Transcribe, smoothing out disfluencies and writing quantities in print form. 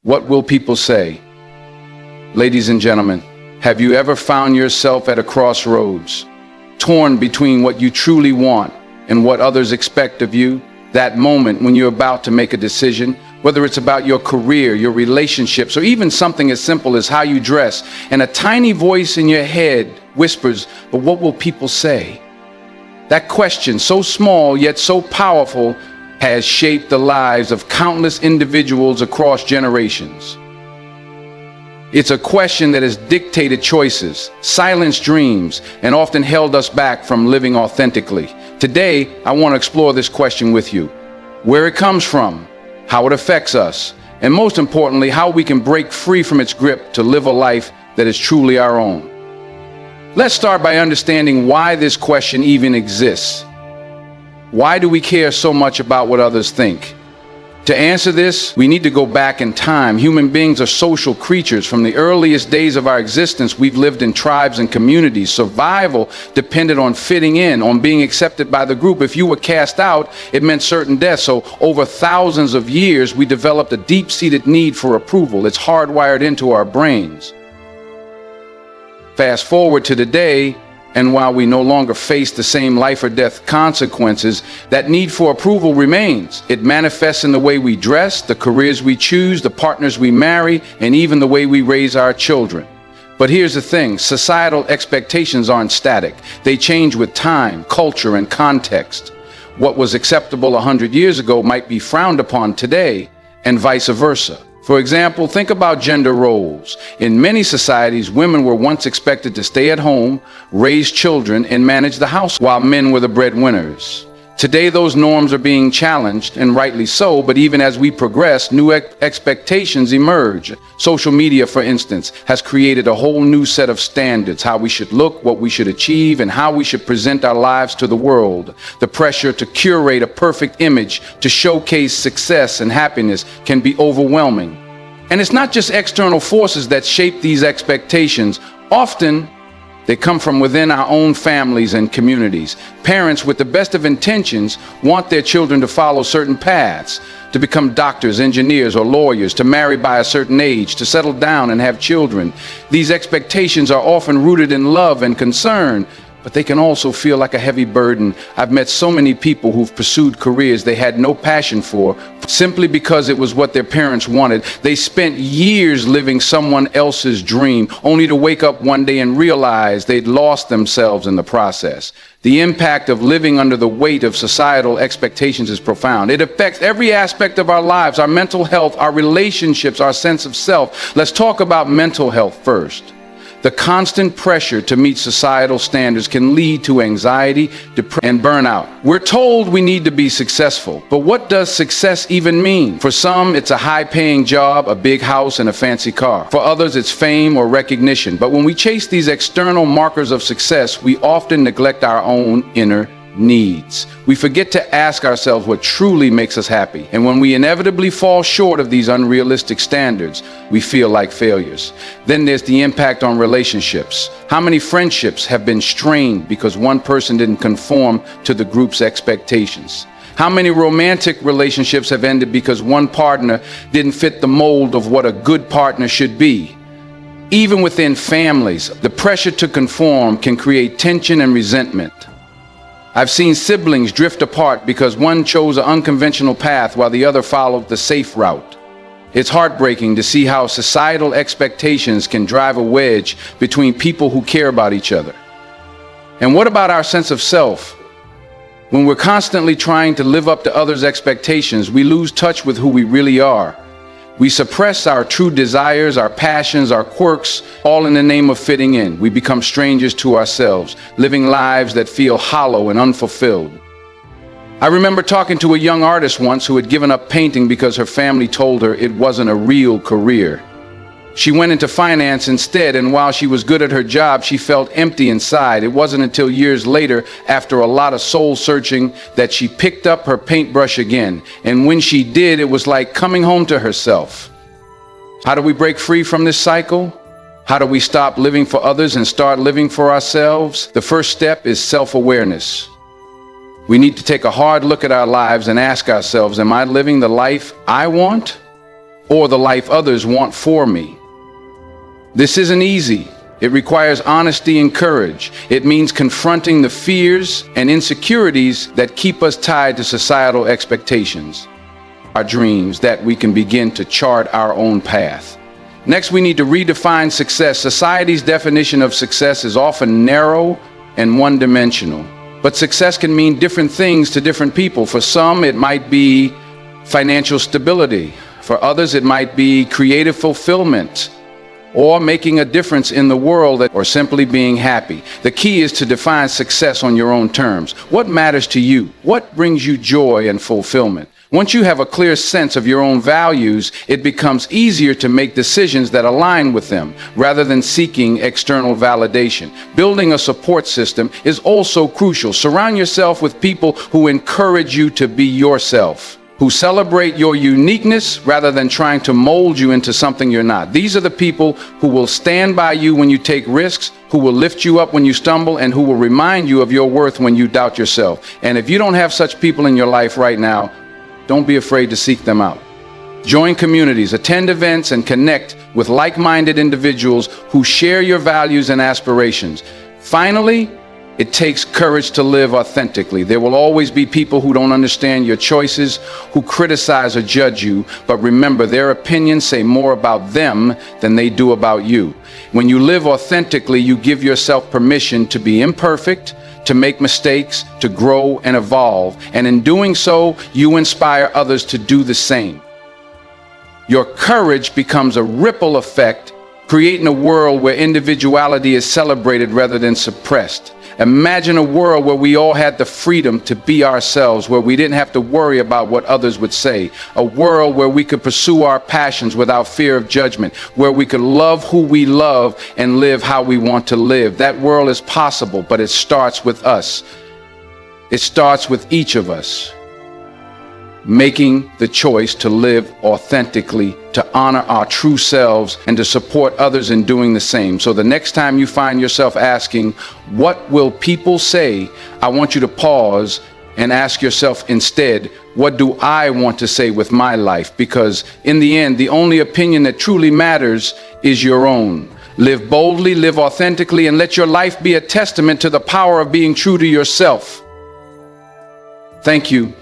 What will people say? Ladies and gentlemen, have you ever found yourself at a crossroads, torn between what you truly want and what others expect of you? That moment when you're about to make a decision, whether it's about your career, your relationships, or even something as simple as how you dress, and a tiny voice in your head whispers, "But what will people say?" That question, so small yet so powerful, has shaped the lives of countless individuals across generations. It's a question that has dictated choices, silenced dreams, and often held us back from living authentically. Today, I want to explore this question with you: where it comes from, how it affects us, and most importantly, how we can break free from its grip to live a life that is truly our own. Let's start by understanding why this question even exists. Why do we care so much about what others think? To answer this, we need to go back in time. Human beings are social creatures. From the earliest days of our existence, we've lived in tribes and communities. Survival depended on fitting in, on being accepted by the group. If you were cast out, it meant certain death. So over thousands of years, we developed a deep-seated need for approval. It's hardwired into our brains. Fast forward to today, and while we no longer face the same life or death consequences, that need for approval remains. It manifests in the way we dress, the careers we choose, the partners we marry, and even the way we raise our children. But here's the thing: societal expectations aren't static. They change with time, culture, and context. What was acceptable 100 years ago might be frowned upon today, and vice versa. For example, think about gender roles. In many societies, women were once expected to stay at home, raise children, and manage the house, while men were the breadwinners. Today, those norms are being challenged, and rightly so, but even as we progress, new expectations emerge. Social media, for instance, has created a whole new set of standards: how we should look, what we should achieve, and how we should present our lives to the world. The pressure to curate a perfect image, to showcase success and happiness, can be overwhelming. And it's not just external forces that shape these expectations. Often, they come from within our own families and communities. Parents, with the best of intentions, want their children to follow certain paths, to become doctors, engineers, or lawyers, to marry by a certain age, to settle down and have children. These expectations are often rooted in love and concern, but they can also feel like a heavy burden. I've met so many people who've pursued careers they had no passion for, simply because it was what their parents wanted. They spent years living someone else's dream, only to wake up one day and realize they'd lost themselves in the process. The impact of living under the weight of societal expectations is profound. It affects every aspect of our lives: our mental health, our relationships, our sense of self. Let's talk about mental health first. The constant pressure to meet societal standards can lead to anxiety, depression, and burnout. We're told we need to be successful, but what does success even mean? For some, it's a high-paying job, a big house, and a fancy car. For others, it's fame or recognition. But when we chase these external markers of success, we often neglect our own inner needs. We forget to ask ourselves what truly makes us happy. And when we inevitably fall short of these unrealistic standards, we feel like failures. Then there's the impact on relationships. How many friendships have been strained because one person didn't conform to the group's expectations? How many romantic relationships have ended because one partner didn't fit the mold of what a good partner should be? Even within families, the pressure to conform can create tension and resentment. I've seen siblings drift apart because one chose an unconventional path while the other followed the safe route. It's heartbreaking to see how societal expectations can drive a wedge between people who care about each other. And what about our sense of self? When we're constantly trying to live up to others' expectations, we lose touch with who we really are. We suppress our true desires, our passions, our quirks, all in the name of fitting in. We become strangers to ourselves, living lives that feel hollow and unfulfilled. I remember talking to a young artist once who had given up painting because her family told her it wasn't a real career. She went into finance instead, and while she was good at her job, she felt empty inside. It wasn't until years later, after a lot of soul searching, that she picked up her paintbrush again. And when she did, it was like coming home to herself. How do we break free from this cycle? How do we stop living for others and start living for ourselves? The first step is self-awareness. We need to take a hard look at our lives and ask ourselves, am I living the life I want? or the life others want for me. This isn't easy. It requires honesty and courage. It means confronting the fears and insecurities that keep us tied to societal expectations, our dreams, that we can begin to chart our own path. Next, we need to redefine success. Society's definition of success is often narrow and one-dimensional. But success can mean different things to different people. For some, it might be financial stability. For others, it might be creative fulfillment, or making a difference in the world, or simply being happy. The key is to define success on your own terms. What matters to you? What brings you joy and fulfillment? Once you have a clear sense of your own values, it becomes easier to make decisions that align with them, rather than seeking external validation. Building a support system is also crucial. Surround yourself with people who encourage you to be yourself, who celebrate your uniqueness rather than trying to mold you into something you're not. These are the people who will stand by you when you take risks, who will lift you up when you stumble, and who will remind you of your worth when you doubt yourself. And if you don't have such people in your life right now, don't be afraid to seek them out. Join communities, attend events, and connect with like-minded individuals who share your values and aspirations. Finally, it takes courage to live authentically. There will always be people who don't understand your choices, who criticize or judge you, but remember, their opinions say more about them than they do about you. When you live authentically, you give yourself permission to be imperfect, to make mistakes, to grow and evolve. And in doing so, you inspire others to do the same. Your courage becomes a ripple effect, creating a world where individuality is celebrated rather than suppressed. Imagine a world where we all had the freedom to be ourselves, where we didn't have to worry about what others would say. A world where we could pursue our passions without fear of judgment, where we could love who we love and live how we want to live. That world is possible, but it starts with us. It starts with each of us making the choice to live authentically, to honor our true selves, and to support others in doing the same. So the next time you find yourself asking, what will people say? I want you to pause and ask yourself instead, what do I want to say with my life? Because in the end, the only opinion that truly matters is your own. Live boldly, live authentically, and let your life be a testament to the power of being true to yourself. Thank you.